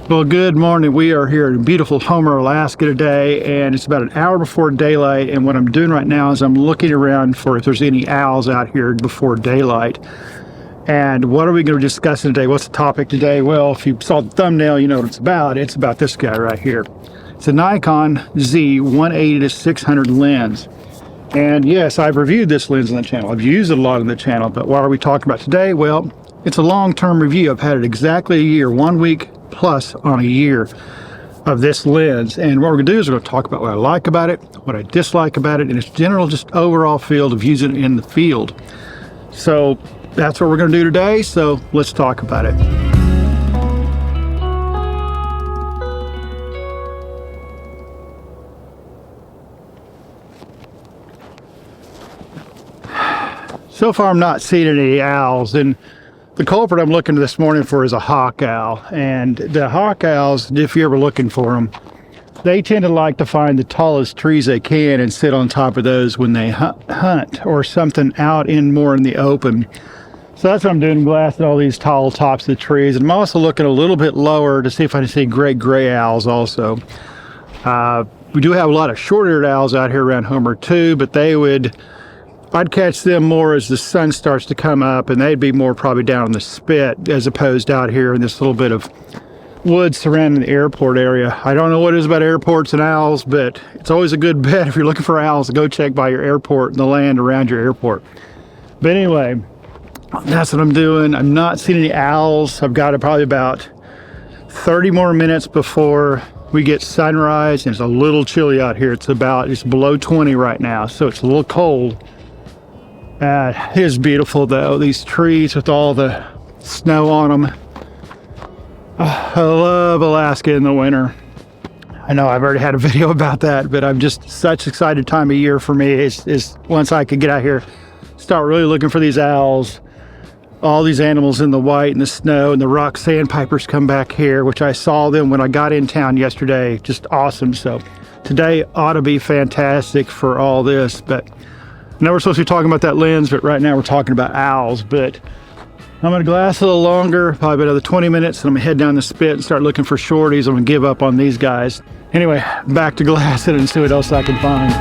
Well, good morning. We are here in beautiful Homer, Alaska today, and it's about an hour before daylight. And what I'm doing right now is I'm looking around for if there's any owls out here before daylight. And what are we going to be discussing today? What's the topic today? Well, if you saw the thumbnail, you know what it's about. It's about this guy right here. It's a Nikon Z 180-600 lens. And yes, I've reviewed this lens on the channel. I've used it a lot on the channel, but what are we talking about today? Well, it's a long-term review. I've had it exactly a year, 1 week plus on a year of this lens. And what we're gonna do is we're gonna talk about what I like about it, what I dislike about it, and its general just overall feel of using it in the field. So that's what we're gonna do today. So let's talk about it. So far I'm not seeing any owls, and the culprit I'm looking this morning for is a hawk owl. And the hawk owls, if you're ever looking for them, they tend to like to find the tallest trees they can and sit on top of those when they hunt or something out in more in the open. So that's what I'm doing, blasting all these tall tops of the trees. And I'm also looking a little bit lower to see if I can see great gray owls also. We do have a lot of short-eared owls out here around Homer too, but I'd catch them more as the sun starts to come up, and they'd be more probably down in the spit as opposed out here in this little bit of woods surrounding the airport area. I don't know what it is about airports and owls, but it's always a good bet if you're looking for owls to go check by your airport and the land around your airport. But anyway, that's what I'm doing. I'm not seeing any owls. I've got probably about 30 more minutes before we get sunrise, and it's a little chilly out here. It's below 20 right now, so it's a little cold. It is beautiful though, these trees with all the snow on them. I love Alaska in the winter. I know I've already had a video about that, but I'm just such excited time of year for me is once I could get out here, start really looking for these owls, all these animals in the white and the snow, and the rock sandpipers come back here, which I saw them when I got in town yesterday. Just awesome. So today ought to be fantastic for all this. But I know we're supposed to be talking about that lens, but right now we're talking about owls. But I'm gonna glass a little longer, probably another 20 minutes, and I'm gonna head down the spit and start looking for shorties. I'm gonna give up on these guys. Anyway, back to glassing and see what else I can find.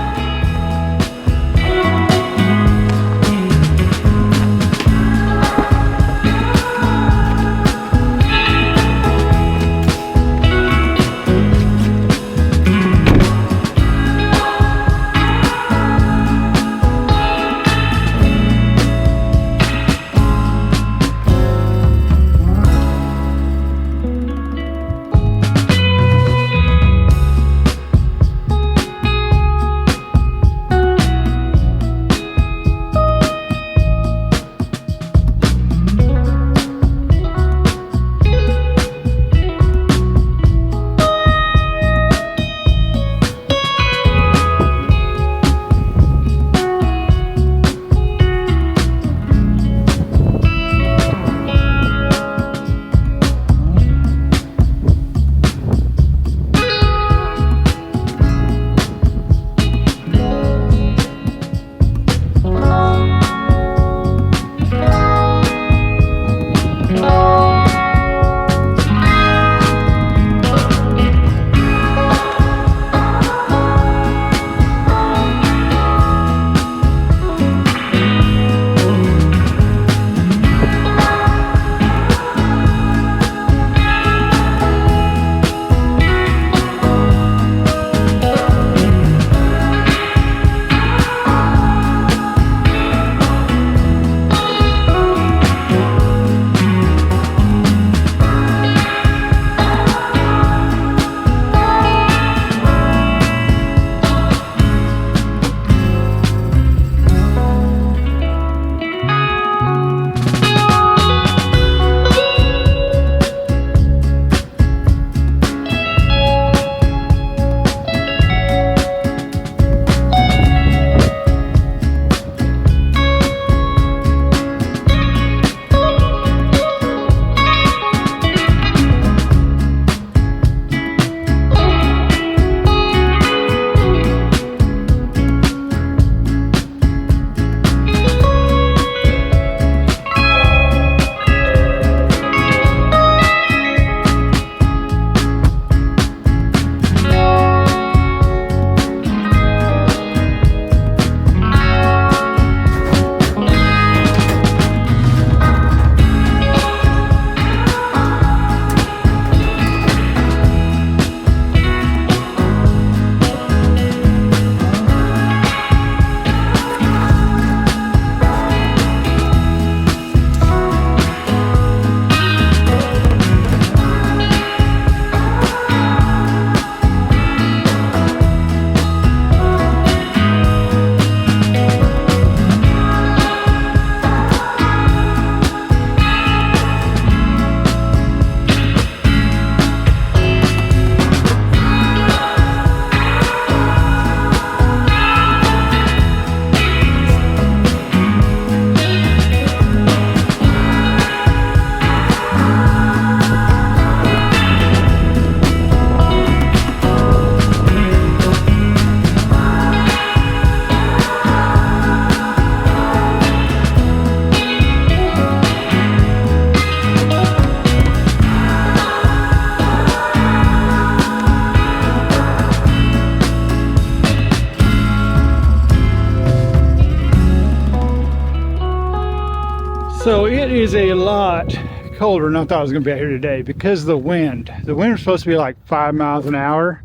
is a lot colder than I thought I was going to be out here today because of the wind. The wind was supposed to be like 5 miles an hour,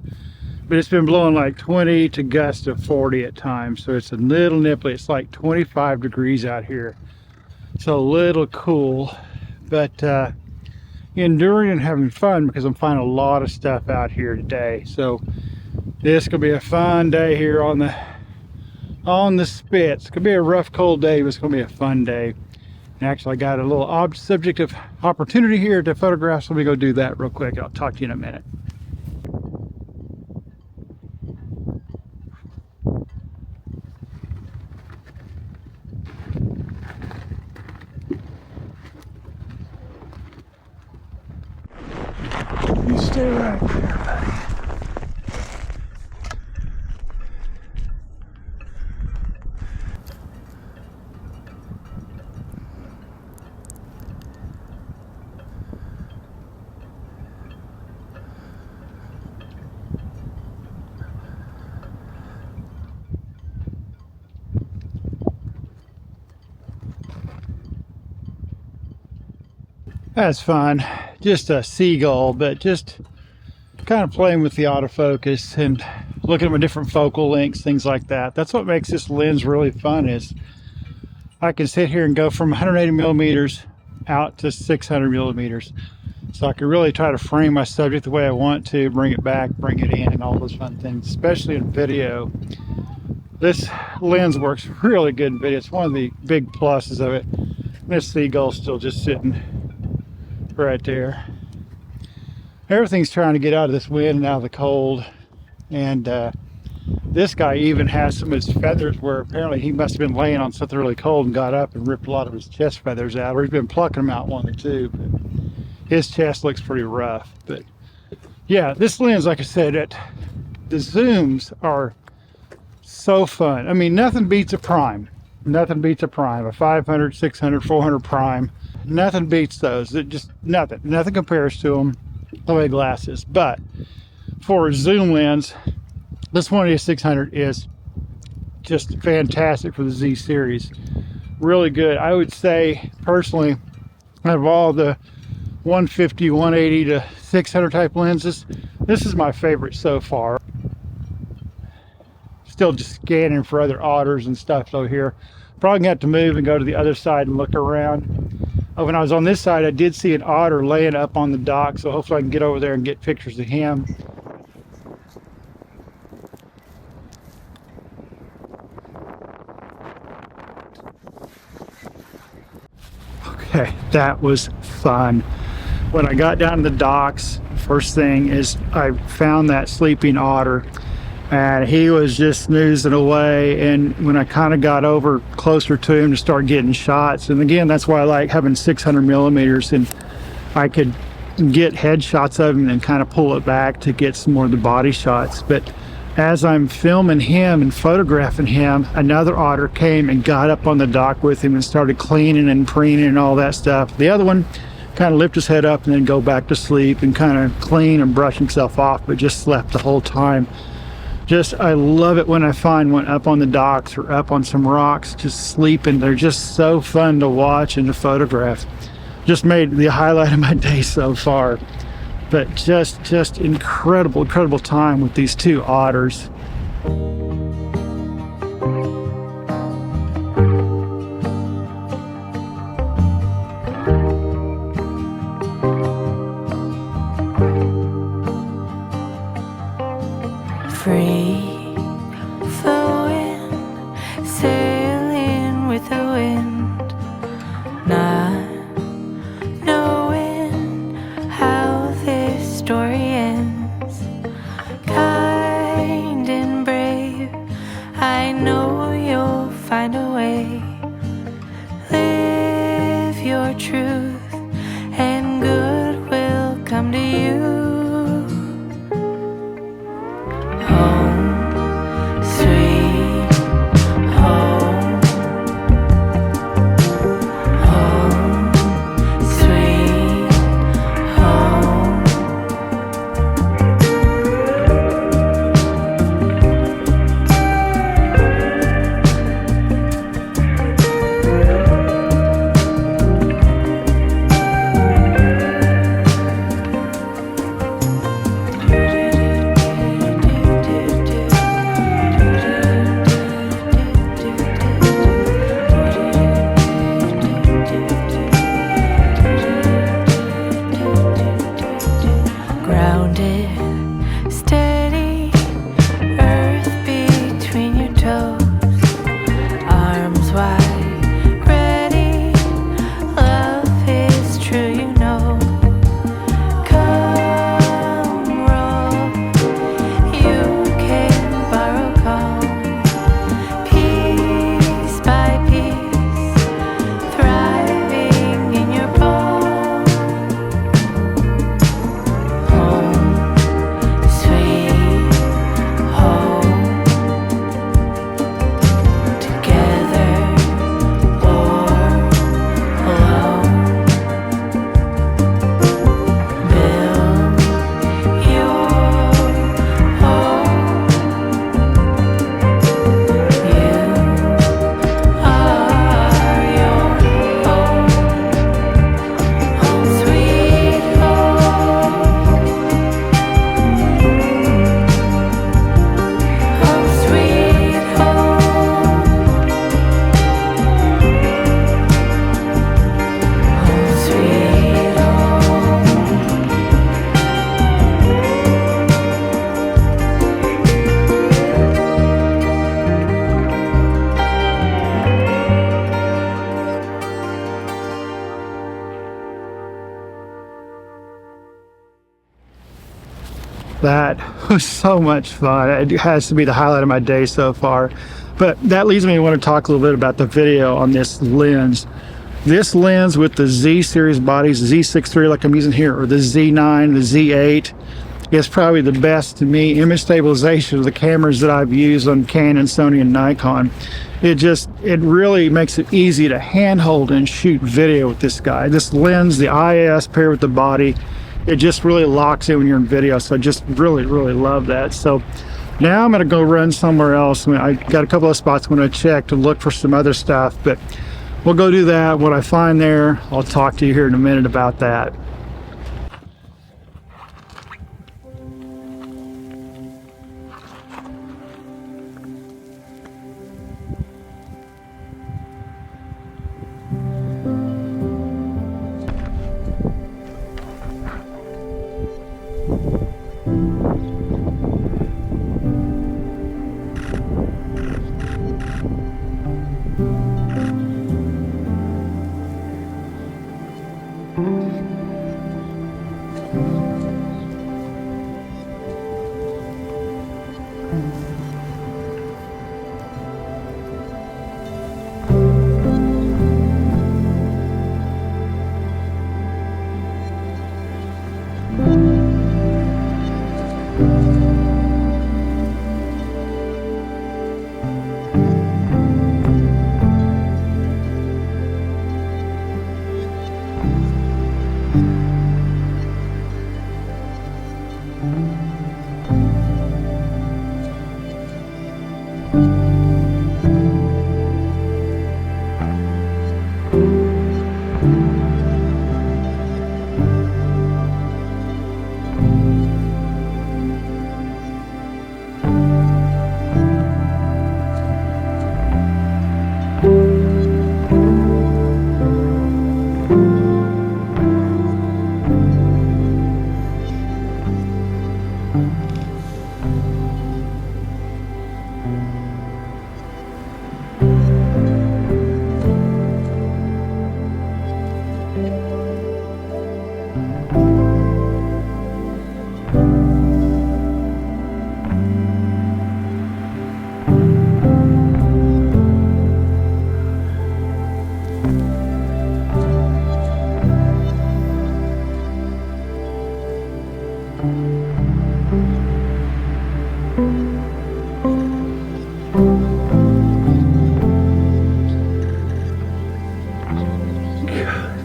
but it's been blowing like 20 to gusts of 40 at times. So it's a little nipply. It's like 25 degrees out here. So a little cool, but enduring and having fun because I'm finding a lot of stuff out here today. So this could be a fun day here on the spits. It's gonna be a rough, cold day, but it's gonna be a fun day. And actually, I got a little subject of opportunity here to photograph, so let me go do that real quick. I'll talk to you in a minute. You stay right there, buddy. That's fun. Just a seagull, but just kind of playing with the autofocus and looking at my different focal lengths, things like that. That's what makes this lens really fun, is I can sit here and go from 180 millimeters out to 600 millimeters. So I can really try to frame my subject the way I want to, bring it back, bring it in, and all those fun things, especially in video. This lens works really good in video. It's one of the big pluses of it. This seagull's still just sitting right there. Everything's trying to get out of this wind and out of the cold, and this guy even has some of his feathers where apparently he must have been laying on something really cold and got up and ripped a lot of his chest feathers out, or he's been plucking them out one or two. But his chest looks pretty rough. But yeah, this lens, like I said, the zooms are so fun. I mean, nothing beats a prime. Nothing beats a prime. A 500, 600, 400 prime. Nothing beats those. It just nothing compares to them the way glasses. But for a zoom lens, this 180-600 is just fantastic for the Z series. Really good. I would say personally, out of all the 150, 180 to 600 type lenses, this is my favorite so far. Still just scanning for other otters and stuff over here. Probably gonna have to move and go to the other side and look around. When I was on this side, I did see an otter laying up on the dock, so hopefully I can get over there and get pictures of him. Okay, that was fun. When I got down to the docks, first thing is I found that sleeping otter, and he was just snoozing away. And when I kind of got over closer to him to start getting shots, and again, that's why I like having 600 millimeters, and I could get headshots of him and kind of pull it back to get some more of the body shots. But as I'm filming him and photographing him, another otter came and got up on the dock with him and started cleaning and preening and all that stuff. The other one kind of lift his head up and then go back to sleep and kind of clean and brush himself off, but just slept the whole time. I love it when I find one up on the docks or up on some rocks just sleeping. They're just so fun to watch and to photograph. Just made the highlight of my day so far. But just incredible time with these two otters. Free flowing, sailing with the wind, not knowing how this story ends. Kind and brave, I know you'll find a way. Live your truth and good will come to you. That was so much fun. It has to be the highlight of my day so far. But that leads me to want to talk a little bit about the video on this lens. This lens with the Z series bodies, Z6 like I'm using here, or the Z9, the Z8, is probably the best to me image stabilization of the cameras that I've used on Canon, Sony, and Nikon. It really makes it easy to handhold and shoot video with this guy. This lens, the IS paired with the body, it just really locks in when you're in video. So I just really love that. So now I'm gonna go run somewhere else. I got a couple of spots I'm gonna check to look for some other stuff, but we'll go do that. What I find there, I'll talk to you here in a minute about that.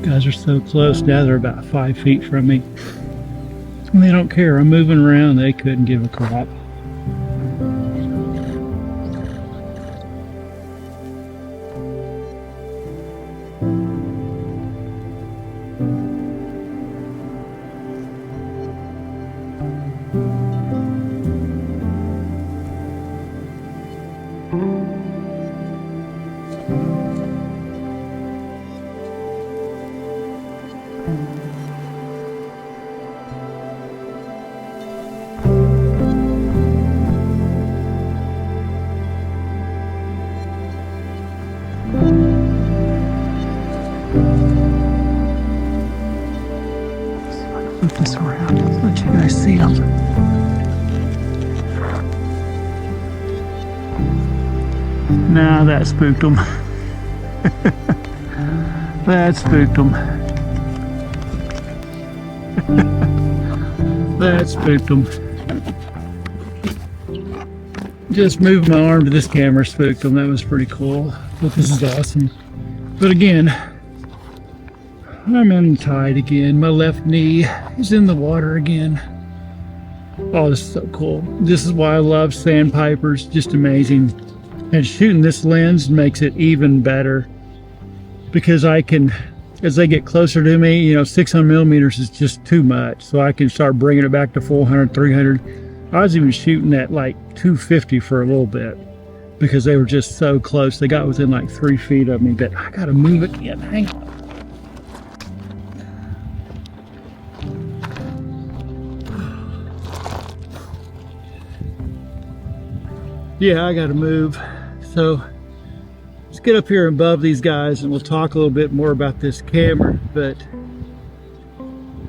Guys are so close now, they're about 5 feet from me. And they don't care, I'm moving around, they couldn't give a crap. Flip this around, let you guys see them. Nah, that spooked them. That spooked them. That spooked them. Just moved my arm to this camera, spooked them. That was pretty cool. But this is awesome. But again, I'm in tide again. My left knee is in the water again. Oh, this is so cool. This is why I love Sandpipers. Just amazing. And shooting this lens makes it even better because I can, as they get closer to me, you know, 600 millimeters is just too much. So I can start bringing it back to 400, 300. I was even shooting at like 250 for a little bit because they were just so close. They got within like 3 feet of me, but I gotta move it again. Hang on. Yeah, I gotta move. So let's get up here above these guys and we'll talk a little bit more about this camera. But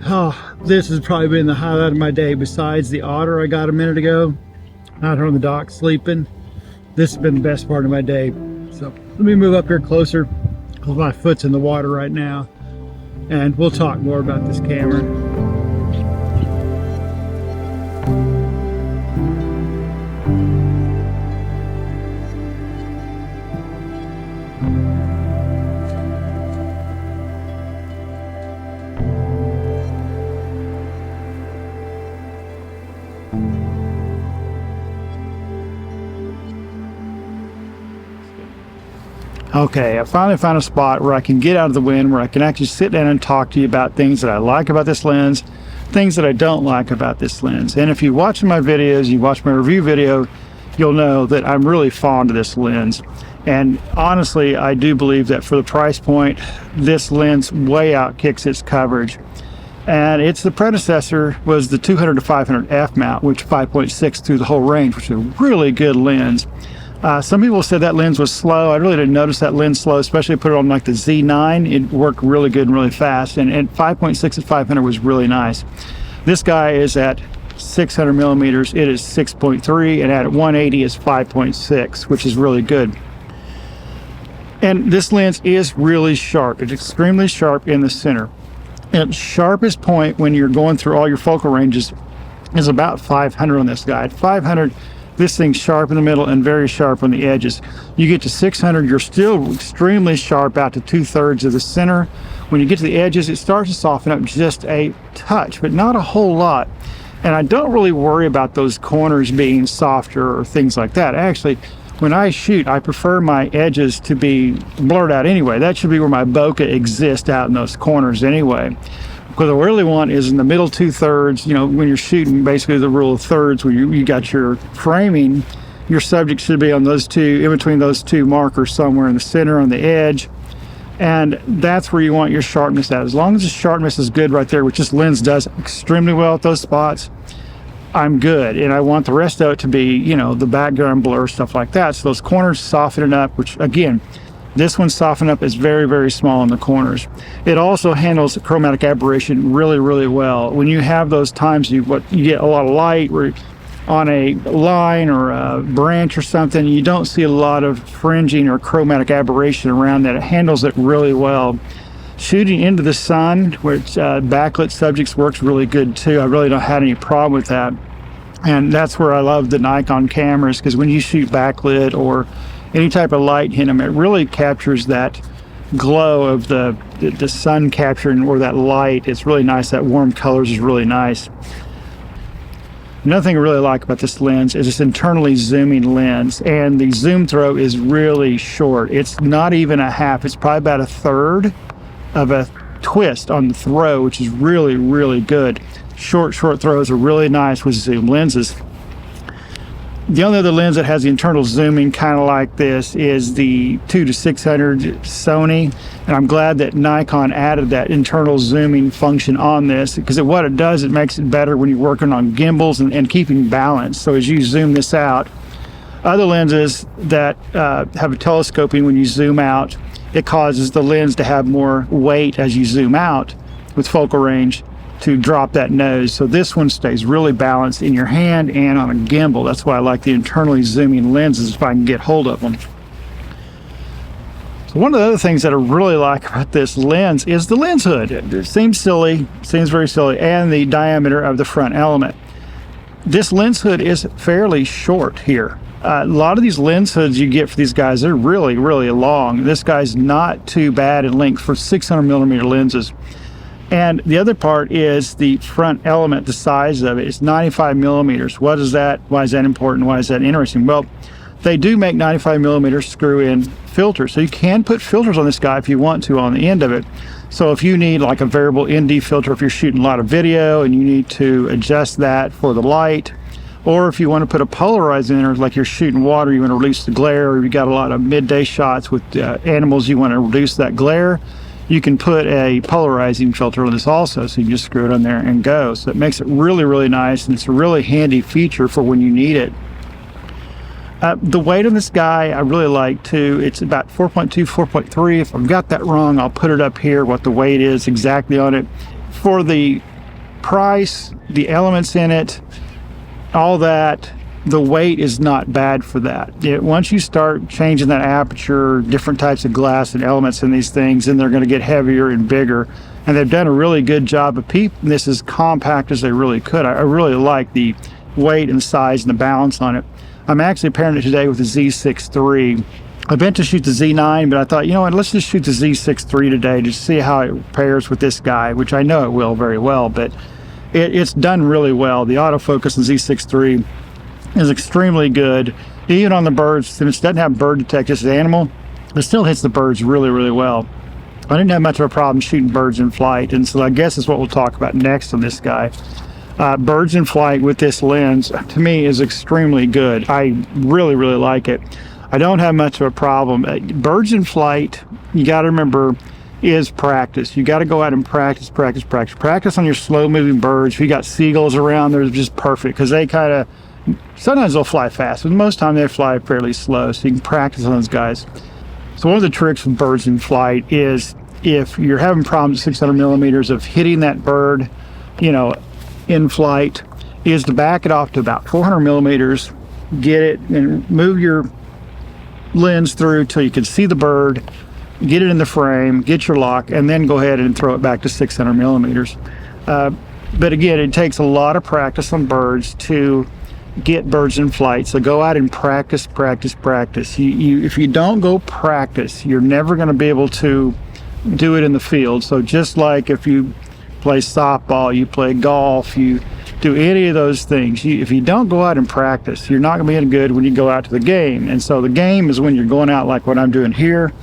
Oh, this has probably been the highlight of my day besides the otter I got a minute ago out here on the dock sleeping. This has been the best part of my day. So let me move up here closer because my foot's in the water right now, and we'll talk more about this camera. Okay, I finally found a spot where I can get out of the wind, where I can actually sit down and talk to you about things that I like about this lens, things that I don't like about this lens. And if you watch my videos, you watch my review video, you'll know that I'm really fond of this lens. And honestly, I do believe that for the price point, this lens way outkicks its coverage. And it's the predecessor was the 200 to 500 f mount, which 5.6 through the whole range, which is a really good lens. Some people said that lens was slow. I really didn't notice that lens slow, especially put it on like the Z9. It worked really good and really fast. And 5.6 at 500 was really nice. This guy is at 600 millimeters. It is 6.3, and at 180 is 5.6, which is really good. And this lens is really sharp. It's extremely sharp in the center. And its sharpest point when you're going through all your focal ranges is about 500 on this guy. At 500, this thing's sharp in the middle and very sharp on the edges. You get to 600, you're still extremely sharp out to 2/3 of the center. When you get to the edges, it starts to soften up just a touch, but not a whole lot. And I don't really worry about those corners being softer or things like that. Actually, when I shoot, I prefer my edges to be blurred out anyway. That should be where my bokeh exists, out in those corners anyway. What I really want is in the middle 2/3, you know, when you're shooting basically the rule of thirds, where you got your framing, your subject should be on those two, in between those two markers somewhere in the center on the edge. And that's where you want your sharpness at. As long as the sharpness is good right there, which this lens does extremely well at those spots, I'm good. And I want the rest of it to be, you know, the background blur, stuff like that. So those corners softening up, which again, this one softened up is very, very small in the corners. It also handles chromatic aberration really, really well. When you have those times you get a lot of light where on a line or a branch or something, you don't see a lot of fringing or chromatic aberration around that. It handles it really well. Shooting into the sun, which backlit subjects works really good too. I really don't have any problem with that. And that's where I love the Nikon cameras, because when you shoot backlit or any type of light hitting them, it really captures that glow of the sun capturing, or that light. It's really nice. That warm colors is really nice. Another thing I really like about this lens is it's internally zooming lens, and the zoom throw is really short. It's not even a half. It's probably about 1/3 of a twist on the throw, which is really, really good. Short throws are really nice with zoom lenses. The only other lens that has the internal zooming kind of like this is the 2 to 600 Sony, and I'm glad that Nikon added that internal zooming function on this, because what it does, it makes it better when you're working on gimbals and keeping balance. So as you zoom this out, other lenses that have a telescoping, when you zoom out, it causes the lens to have more weight as you zoom out with focal range to drop that nose. So this one stays really balanced in your hand and on a gimbal. That's why I like the internally zooming lenses, if I can get hold of them. So one of the other things that I really like about this lens is the lens hood. It seems silly, seems very silly, and the diameter of the front element. This lens hood is fairly short here. A lot of these lens hoods you get for these guys, they're really, really long. This guy's not too bad in length for 600 millimeter lenses. And the other part is the front element, the size of it. It's 95 millimeters. What is that? Why is that important? Why is that interesting? Well, they do make 95 millimeter screw-in filters. So you can put filters on this guy if you want to on the end of it. So if you need like a variable ND filter, if you're shooting a lot of video and you need to adjust that for the light, or if you want to put a polarizer in there, like you're shooting water, you want to reduce the glare, or you got a lot of midday shots with animals, you want to reduce that glare, you can put a polarizing filter on this also. So you just screw it on there and go. So it makes it really, really nice, and it's a really handy feature for when you need it. The weight on this guy I really like too. It's about 4.2, 4.3. If I've got that wrong, I'll put it up here, what the weight is exactly on it. For the price, the elements in it, all that, the weight is not bad for that. Once you start changing that aperture, different types of glass and elements in these things, then they're going to get heavier and bigger. And they've done a really good job of keeping this as compact as they really could. I really like the weight and size and the balance on it. I'm actually pairing it today with the Z6 III. I meant to shoot the Z9, but I thought, you know what, let's just shoot the Z6 III today to see how it pairs with this guy, which I know it will very well, but it's done really well. The autofocus in Z6 III is extremely good. Even on the birds, since it doesn't have bird detect, just animal, it still hits the birds really, really well. I didn't have much of a problem shooting birds in flight, and so I guess is what we'll talk about next on this guy. Birds in flight with this lens, to me, is extremely good. I really, really like it. I don't have much of a problem. Birds in flight, you got to remember, is practice. You got to go out and practice on your slow-moving birds. If you got seagulls around, they're just perfect because they kind of, sometimes they'll fly fast, but most of the time they fly fairly slow, so you can practice on those guys. So one of the tricks with birds in flight is if you're having problems with 600 millimeters of hitting that bird, you know, in flight, is to back it off to about 400 millimeters, get it and move your lens through till you can see the bird, get it in the frame, get your lock, and then go ahead and throw it back to 600 millimeters. But again, it takes a lot of practice on birds to get birds in flight. So go out and practice. If you don't go practice, you're never going to be able to do it in the field. So just like if you play softball, you play golf, you do any of those things, if you don't go out and practice, you're not going to be any good when you go out to the game. And so the game is when you're going out like what I'm doing here.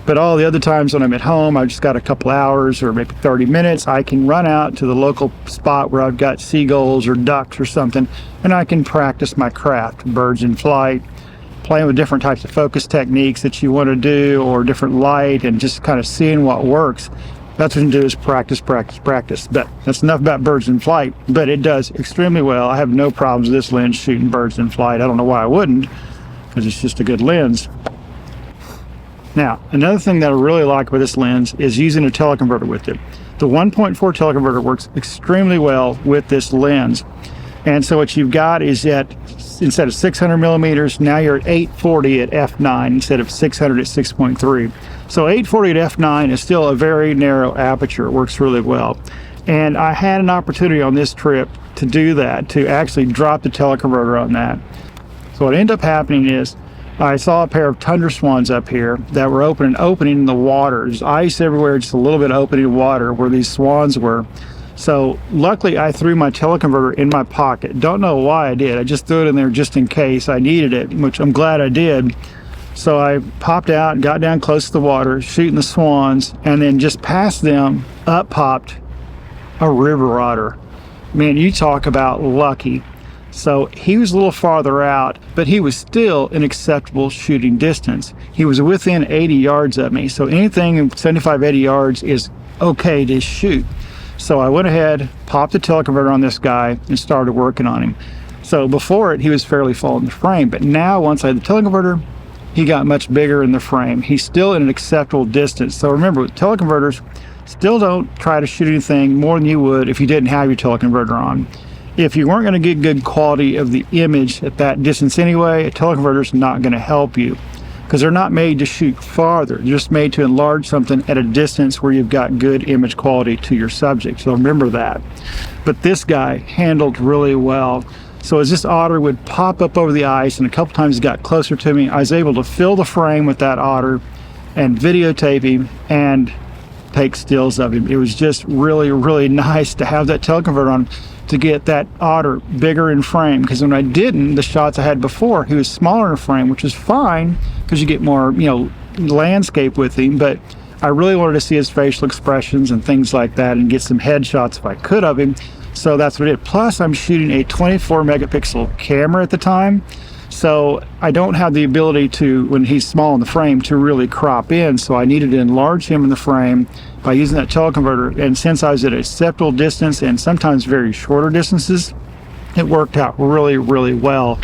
But all the other times when I'm at home, I've just got a couple hours or maybe 30 minutes, I can run out to the local spot where I've got seagulls or ducks or something, and I can practice my craft, birds in flight, playing with different types of focus techniques that you want to do, or different light, and just kind of seeing what works. That's what you do, is practice. But that's enough about birds in flight, but it does extremely well. I have no problems with this lens shooting birds in flight. I don't know why I wouldn't, because it's just a good lens. Now, another thing that I really like with this lens is using a teleconverter with it. The 1.4 teleconverter works extremely well with this lens. And so what you've got is that instead of 600 millimeters, now you're at 840 at f9 instead of 600 at 6.3. So 840 at f9 is still a very narrow aperture. It works really well. And I had an opportunity on this trip to do that, to actually drop the teleconverter on that. So what ended up happening is I saw a pair of tundra swans up here that were opening in the water. There's ice everywhere, just a little bit of opening water where these swans were. So luckily I threw my teleconverter in my pocket. Don't know why I did. I just threw it in there just in case I needed it, which I'm glad I did. So I popped out and got down close to the water, shooting the swans, and then just past them, up popped a river otter. Man, you talk about lucky. So he was a little farther out, but he was still an acceptable shooting distance. He was within 80 yards of me. So anything in 75, 80 yards is okay to shoot. So I went ahead, popped the teleconverter on this guy, and started working on him. So before it, he was fairly full in the frame, but now once I had the teleconverter, he got much bigger in the frame. He's still at an acceptable distance. So remember, with teleconverters, still don't try to shoot anything more than you would if you didn't have your teleconverter on. If you weren't going to get good quality of the image at that distance anyway, a teleconverter is not going to help you, because they're not made to shoot farther. They're just made to enlarge something at a distance where you've got good image quality to your subject. So remember that. But this guy handled really well. So as this otter would pop up over the ice, and a couple times it got closer to me, I was able to fill the frame with that otter and videotape him and take stills of him. It was just really, really nice to have that teleconverter on to get that otter bigger in frame, because when I didn't, the shots I had before, he was smaller in frame, which is fine because you get more, you know, landscape with him, but I really wanted to see his facial expressions and things like that and get some headshots if I could of him. So that's what I did. Plus I'm shooting a 24 megapixel camera at the time, so I don't have the ability to, when he's small in the frame, to really crop in. So I needed to enlarge him in the frame by using that teleconverter. And since I was at a acceptable distance and sometimes very shorter distances, it worked out really, really well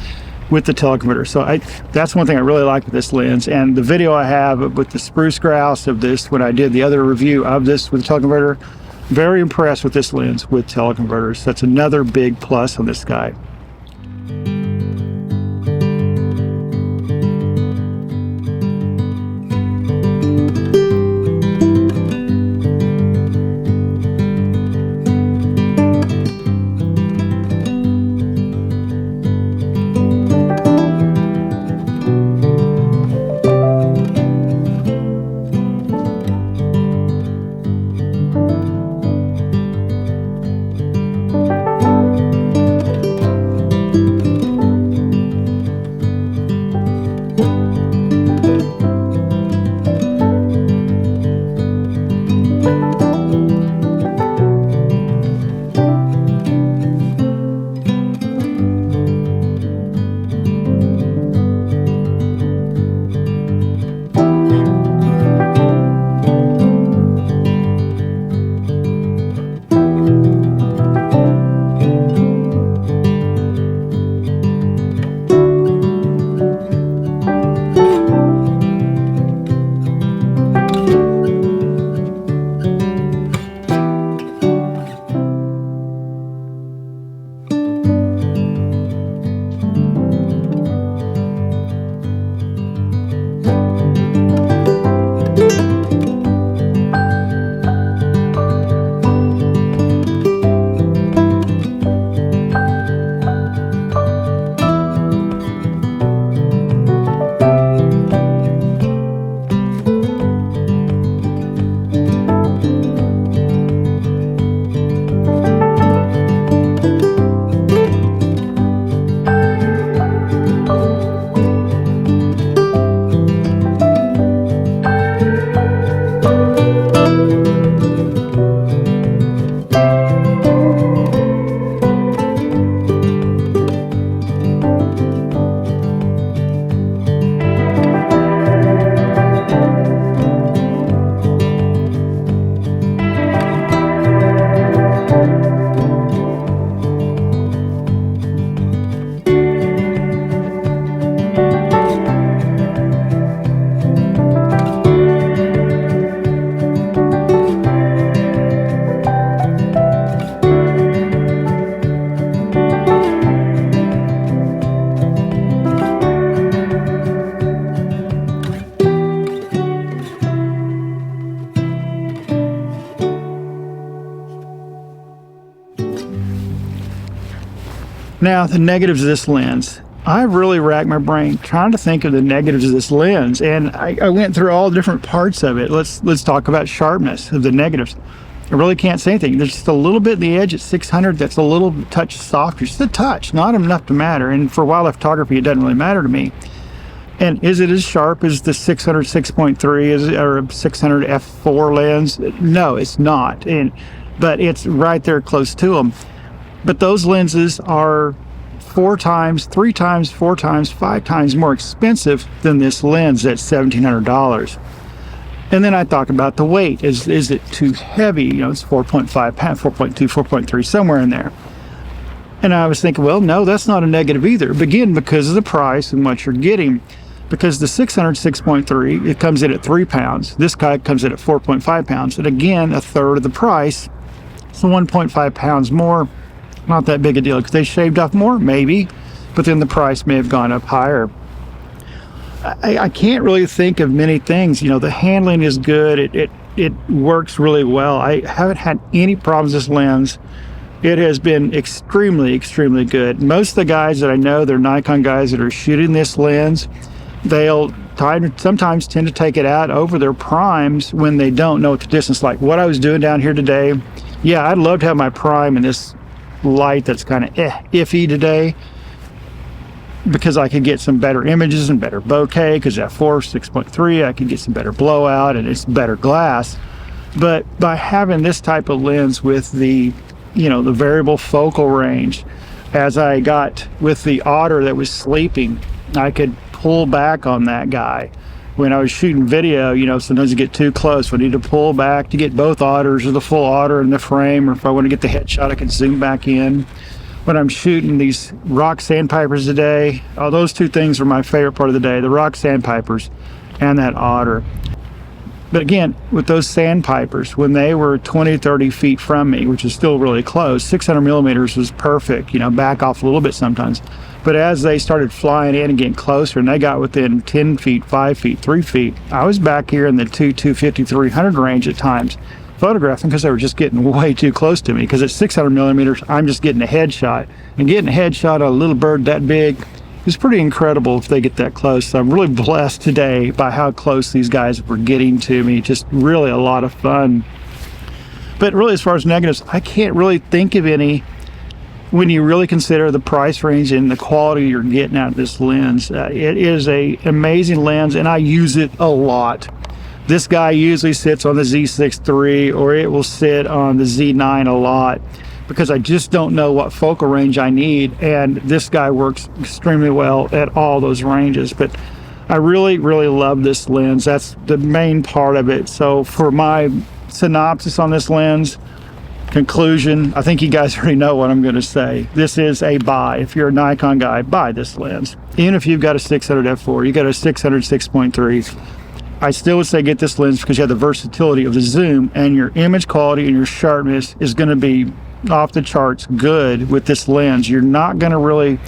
with the teleconverter. So that's one thing I really like with this lens. And the video I have with the spruce grouse of this, when I did the other review of this with the teleconverter, Very impressed with this lens with teleconverters. That's another big plus on this guy. Now, the negatives of this lens. I really racked my brain trying to think of the negatives of this lens, and I went through all different parts of it. Let's talk about sharpness of the negatives. I really can't say anything. There's just a little bit in the edge at 600 that's a little touch softer, just a touch, not enough to matter. And for wildlife photography, it doesn't really matter to me. And is it as sharp as the 600 6.3 or a 600 f4 lens? No, it's not. But it's right there close to them. But those lenses are 4 times, 3 times, 4 times, 5 times more expensive than this lens at $1,700. And then I talk about the weight. Is it too heavy? You know, it's 4.5 pounds, 4.2, 4.3, somewhere in there. And I was thinking, well, no, that's not a negative either. Again, because of the price and what you're getting. Because the 600 6.3, it comes in at 3 pounds. This guy comes in at 4.5 pounds. And again, a third of the price. So 1.5 pounds more. Not that big a deal. Because they shaved off more? Maybe. But then the price may have gone up higher. I can't really think of many things. You know, the handling is good. It works really well. I haven't had any problems with this lens. It has been extremely, extremely good. Most of the guys that I know, they're Nikon guys that are shooting this lens, they'll sometimes tend to take it out over their primes when they don't know what the distance. Like what I was doing down here today. Yeah, I'd love to have my prime in this light that's kind of iffy today, because I could get some better images and better bokeh, because at 6.3 I could get some better blowout and it's better glass. But by having this type of lens with the, you know, the variable focal range, as I got with the Otter that was sleeping, I could pull back on that guy. When I was shooting video, you know, sometimes you get too close. I need to pull back to get both Otters or the full Otter in the frame, or if I want to get the headshot, I can zoom back in. When I'm shooting these rock Sandpipers today, those two things are my favorite part of the day, the rock Sandpipers and that Otter. But again, with those Sandpipers, when they were 20, 30 feet from me, which is still really close, 600 millimeters was perfect, you know, back off a little bit sometimes. But as they started flying in and getting closer, and they got within 10 feet, 5 feet, 3 feet, I was back here in the 250, 300 range at times, photographing, because they were just getting way too close to me. Because at 600 millimeters, I'm just getting a headshot. And getting a headshot on a little bird that big is pretty incredible if they get that close. So I'm really blessed today by how close these guys were getting to me. Just really a lot of fun. But really, as far as negatives, I can't really think of any when you really consider the price range and the quality you're getting out of this lens. It is an amazing lens, and I use it a lot. This guy usually sits on the Z6 III, or it will sit on the Z9 a lot, because I just don't know what focal range I need, and this guy works extremely well at all those ranges. But I really, really love this lens. That's the main part of it. So for my synopsis on this lens, conclusion, I think you guys already know what I'm going to say. This is a buy. If you're a Nikon guy, buy this lens. Even if you've got a 600 f4, you got a 600 6.3, I still would say get this lens, because you have the versatility of the zoom, and your image quality and your sharpness is going to be off the charts good with this lens. You're not going to really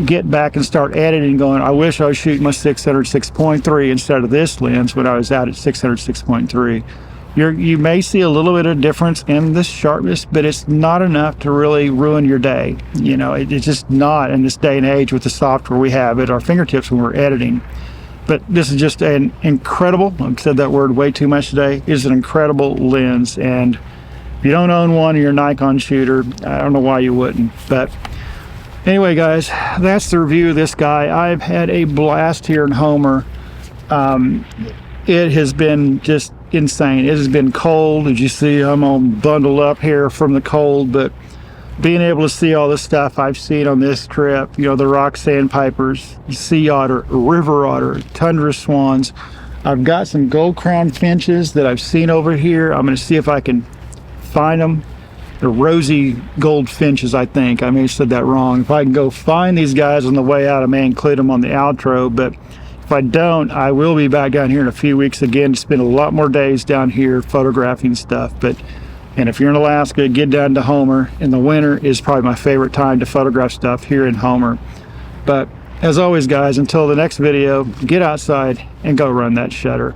get back and start editing going, I wish I was shooting my 600 6.3 instead of this lens when I was out at 600 6.3. You may see a little bit of difference in the sharpness, but it's not enough to really ruin your day. You know, it's just not in this day and age with the software we have at our fingertips when we're editing. But this is just an incredible, I've said that word way too much today, is an incredible lens. And if you don't own one, you're a Nikon shooter, I don't know why you wouldn't. But anyway, guys, that's the review of this guy. I've had a blast here in Homer. It has been just insane. It has been cold. As you see, I'm all bundled up here from the cold, but being able to see all the stuff I've seen on this trip, you know, the rock sandpipers, sea otter, river otter, tundra swans. I've got some gold crown finches that I've seen over here. I'm going to see if I can find them. They're rosy gold finches, I think. I may have said that wrong. If I can go find these guys on the way out, I may include them on the outro. But if I don't, I will be back down here in a few weeks again to spend a lot more days down here photographing stuff. And if you're in Alaska, get down to Homer. In the winter is probably my favorite time to photograph stuff here in Homer. But as always, guys, until the next video, get outside and go run that shutter.